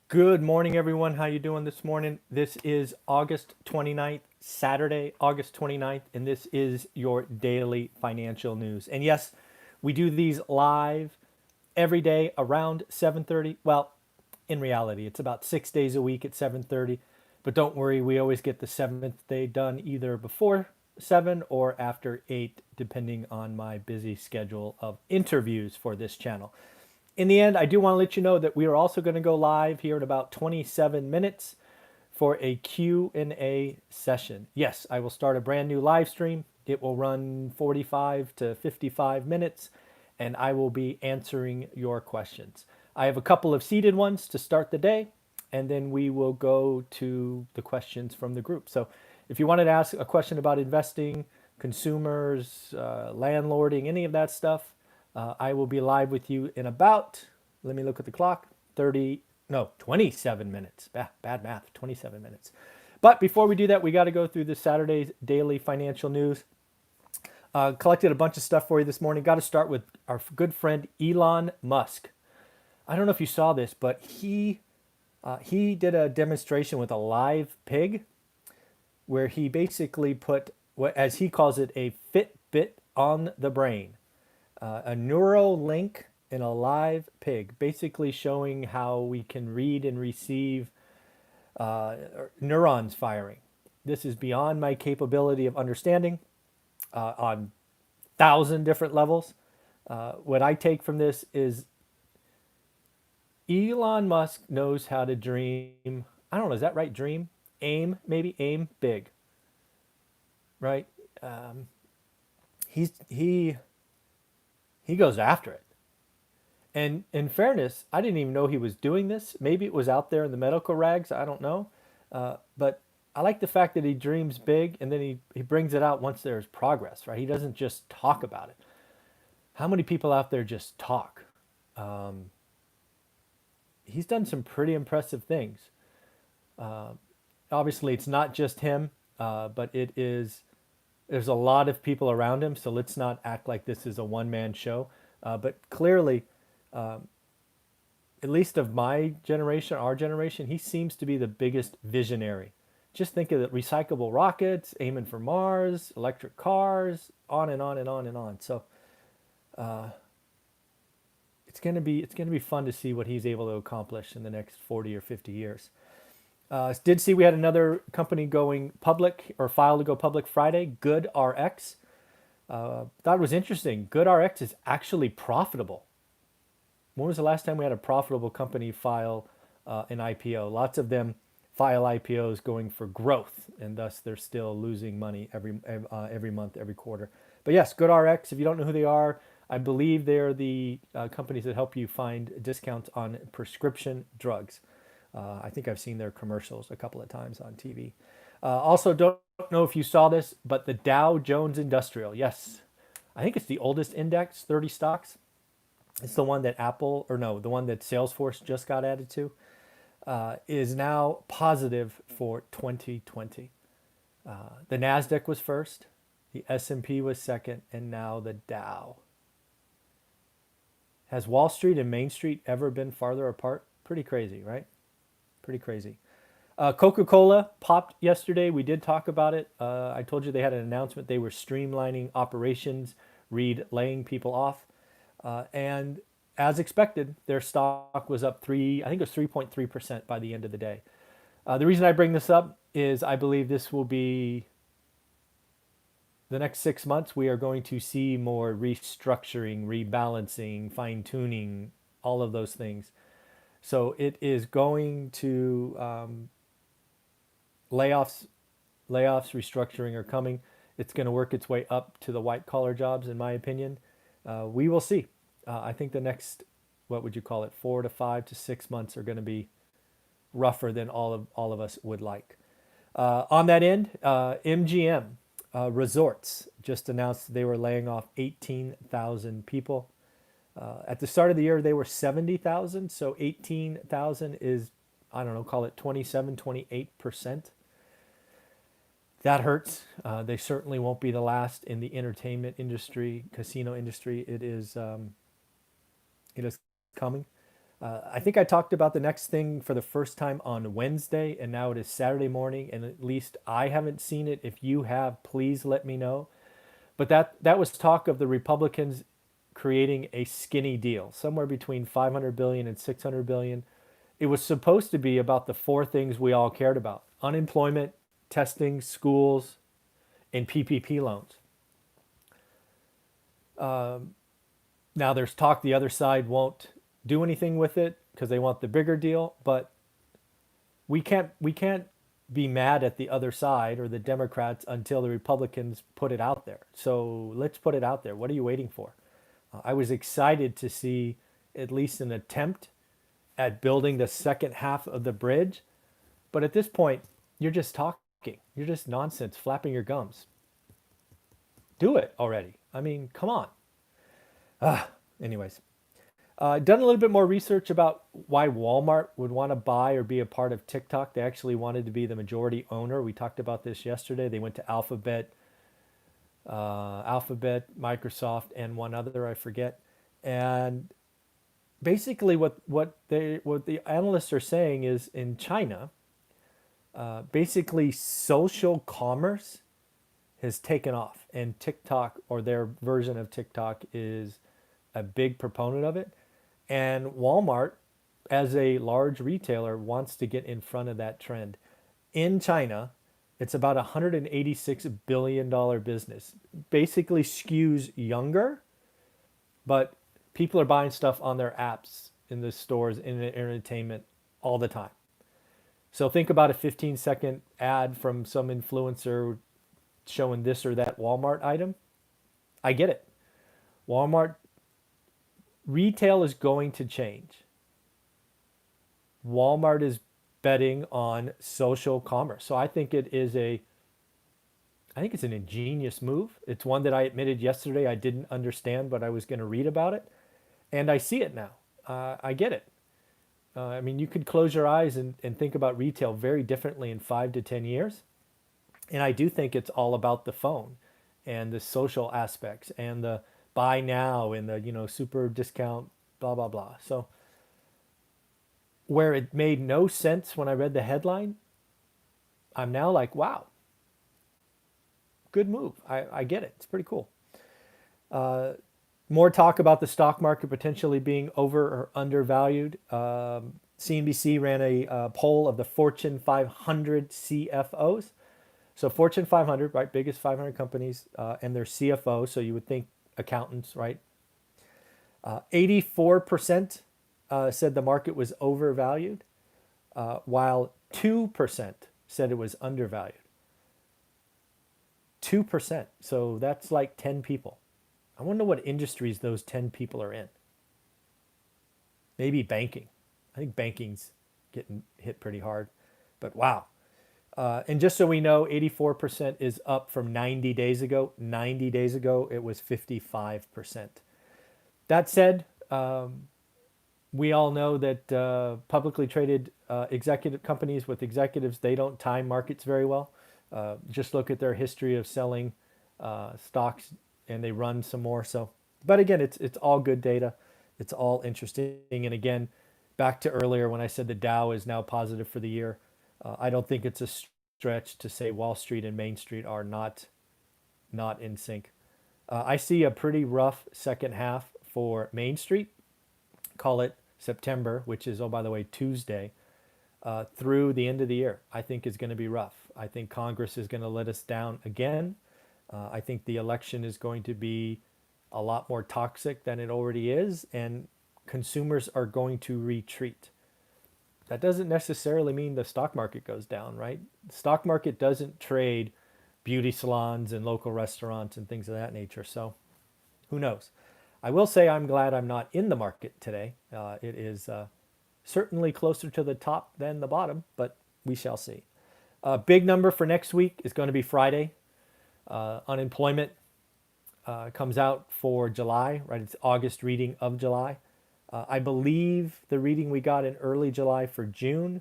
Good morning, everyone. How you doing this morning? This is August 29th, Saturday, August 29th, and this is your daily financial news. And yes, we do these live every day around 7:30. Well, in reality, it's about 6 days a week at 7:30. But don't worry, we always get the seventh day done either before 7 or after 8, depending on my busy schedule of interviews for this channel. In the end, I do want to let you know that we are also going to go live here in about 27 minutes for a Q&A session. Yes, I will start a brand new live stream. It will run 45 to 55 minutes, and I will be answering your questions. I have a couple of seated ones to start the day, and then we will go to the questions from the group. So if you wanted to ask a question about investing, consumers, landlording, any of that stuff, I will be live with you in about, let me look at the clock, 27 minutes. Bad math, 27 minutes. But before we do that, we got to go through this Saturday's daily financial news. Collected a bunch of stuff for you this morning. Got to start with our good friend Elon Musk. I don't know if you saw this, but he did a demonstration with a live pig where he basically put what, as he calls it, a Fitbit on the brain, a Neuralink in a live pig, basically showing how we can read and receive neurons firing. This is beyond my capability of understanding on 1,000 different levels. What I take from this is Elon Musk knows how to dream. I don't know, is that right? Dream? Aim, maybe aim big, right? He goes after it. And in fairness, I didn't even know he was doing this. Maybe it was out there in the medical rags. I don't know. But I like the fact that he dreams big and then he brings it out once there's progress, right? He doesn't just talk about it. How many people out there just talk? He's done some pretty impressive things. Obviously, it's not just him, but there's a lot of people around him. So let's not act like this is a one-man show. But clearly, at least of my generation, our generation, he seems to be the biggest visionary. Just think of the recyclable rockets, aiming for Mars, electric cars, on and on and on and on. So it's gonna be fun to see what he's able to accomplish in the next 40 or 50 years. Did see we had another company going public or file to go public Friday, GoodRx. Thought it was interesting. GoodRx is actually profitable. When was the last time we had a profitable company file an IPO? Lots of them file IPOs going for growth, and thus they're still losing money every month, every quarter. But yes, GoodRx. If you don't know who they are, I believe they're the companies that help you find discounts on prescription drugs. I think I've seen their commercials a couple of times on TV. Also, don't know if you saw this, but the Dow Jones Industrial. Yes, I think it's the oldest index, 30 stocks. It's the one that Apple, or no, the one that Salesforce just got added to, is now positive for 2020. The Nasdaq was first, the S&P was second, and now the Dow. Has Wall Street and Main Street ever been farther apart? Pretty crazy, right? Pretty crazy. Coca-Cola popped yesterday. We did talk about it. I told you they had an announcement. They were streamlining operations, laying people off. And as expected, their stock was up I think it was 3.3% by the end of the day. The reason I bring this up is I believe this will be the next 6 months. We are going to see more restructuring, rebalancing, fine tuning, all of those things. So it is going to layoffs, restructuring are coming. It's going to work its way up to the white collar jobs, in my opinion. We will see. I think the next, what would you call it, 4 to 5 to 6 months are going to be rougher than all of us would like. On that end, MGM Resorts just announced they were laying off 18,000 people. At the start of the year, they were 70,000. So 18,000 is, I don't know, call it 27, 28%. That hurts. They certainly won't be the last in the entertainment industry, casino industry. It is coming. I think I talked about the next thing for the first time on Wednesday, and now it is Saturday morning, and at least I haven't seen it. If you have, please let me know. But that was talk of the Republicans creating a skinny deal, somewhere between 500 billion and 600 billion. It was supposed to be about the four things we all cared about: unemployment, testing, schools, and PPP loans. Now there's talk the other side won't do anything with it because they want the bigger deal, but we can't be mad at the other side or the Democrats until the Republicans put it out there. So let's put it out there. What are you waiting for? I was excited to see at least an attempt at building the second half of the bridge, but at this point, you're just talking. You're just nonsense, flapping your gums. Do it already. I mean, come on. Anyways, done a little bit more research about why Walmart would want to buy or be a part of TikTok. They actually wanted to be the majority owner. We talked about this yesterday. They went to Alphabet, Microsoft, and one other I forget. And basically, what the analysts are saying is in China, basically social commerce has taken off, and TikTok or their version of TikTok is a big proponent of it. And Walmart, as a large retailer, wants to get in front of that trend. In China, it's about a $186 billion business. Basically skews younger, but people are buying stuff on their apps, in the stores, in the entertainment all the time. So think about a 15-second ad from some influencer showing this or that Walmart item. I get it. Walmart retail is going to change. Walmart is betting on social commerce. So I think it's an ingenious move. It's one that I admitted yesterday I didn't understand, but I was going to read about it. And I see it now. I get it. I mean, you could close your eyes and think about retail very differently in 5 to 10 years. And I do think it's all about the phone and the social aspects and the buy now and the, super discount, blah, blah, blah. So where it made no sense when I read the headline, I'm now like, wow, good move. I get it. It's pretty cool. More talk about the stock market potentially being over or undervalued. CNBC ran a poll of the Fortune 500 CFOs. So Fortune 500, right, biggest 500 companies, and their CFO. So you would think accountants, right? 84% said the market was overvalued, while 2% said it was undervalued. 2%. So that's like 10 people. I wonder what industries those 10 people are in. Maybe banking. I think banking's getting hit pretty hard. But wow. And just so we know, 84% is up from 90 days ago. 90 days ago, it was 55%. That said, we all know that publicly traded executive companies with executives, they don't time markets very well. Just look at their history of selling stocks, and they run some more. So, but again, it's all good data. It's all interesting. And again, back to earlier when I said the Dow is now positive for the year. I don't think it's a stretch to say Wall Street and Main Street are not in sync. I see a pretty rough second half for Main Street. Call it September, which is, oh, by the way, Tuesday, through the end of the year. I think is going to be rough. I think Congress is going to let us down again. I think the election is going to be a lot more toxic than it already is, and consumers are going to retreat. That doesn't necessarily mean the stock market goes down, right? The stock market doesn't trade beauty salons and local restaurants and things of that nature. So who knows? I will say I'm glad I'm not in the market today. It is certainly closer to the top than the bottom, but we shall see. A big number for next week is going to be Friday. Unemployment comes out for July, right? It's August reading of July. I believe the reading we got in early July for June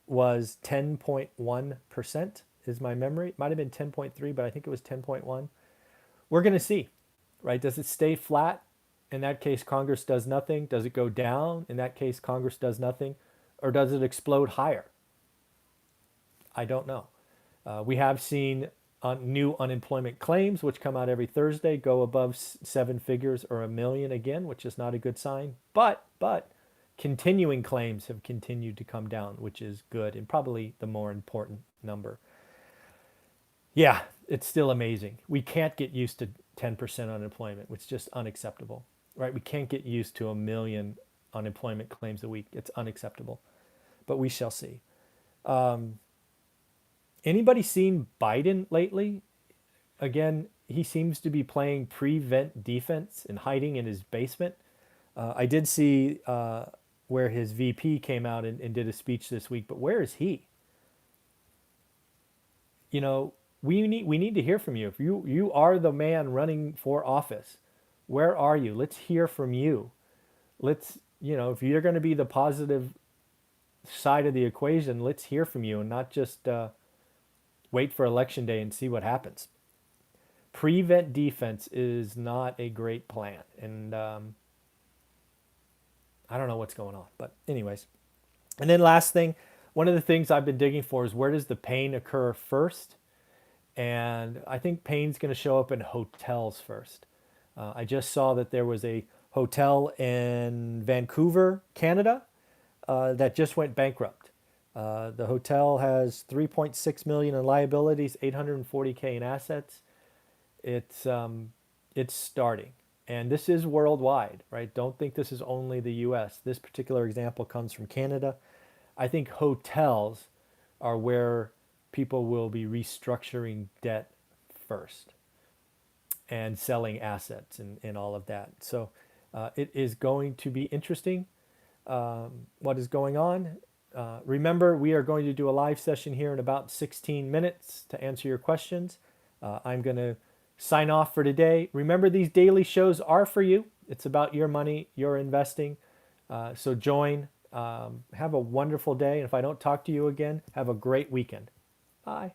was 10.1% is my memory. It might have been 10.3, but I think it was 10.1. We're going to see, right? Does it stay flat In that case, Congress does nothing. Does it go down? In that case, Congress does nothing. Or does it explode higher? I don't know. We have seen new unemployment claims, which come out every Thursday, go above seven figures or a million again, which is not a good sign. But continuing claims have continued to come down, which is good and probably the more important number. Yeah, it's still amazing. We can't get used to 10% unemployment, which is just unacceptable, right? We can't get used to a million unemployment claims a week. It's unacceptable, but we shall see. Anybody seen Biden lately? Again, he seems to be playing prevent defense and hiding in his basement. I did see where his VP came out and did a speech this week, but where is he? You know, we need to hear from you. If you are the man running for office, where are you? Let's hear from you. Let's, if you're going to be the positive side of the equation, let's hear from you and not just wait for election day and see what happens. Prevent defense is not a great plan. And I don't know what's going on. But anyways. And then last thing, one of the things I've been digging for is where does the pain occur first? And I think pain's going to show up in hotels first. I just saw that there was a hotel in Vancouver, Canada, that just went bankrupt. The hotel has 3.6 million in liabilities, 840K in assets. It's starting, and this is worldwide, right? Don't think this is only the U.S. This particular example comes from Canada. I think hotels are where people will be restructuring debt first and selling assets and all of that. So it is going to be interesting what is going on. Remember, we are going to do a live session here in about 16 minutes to answer your questions. I'm going to sign off for today. Remember, these daily shows are for you. It's about your money, your investing. So join. Have a wonderful day. And if I don't talk to you again, have a great weekend. Bye.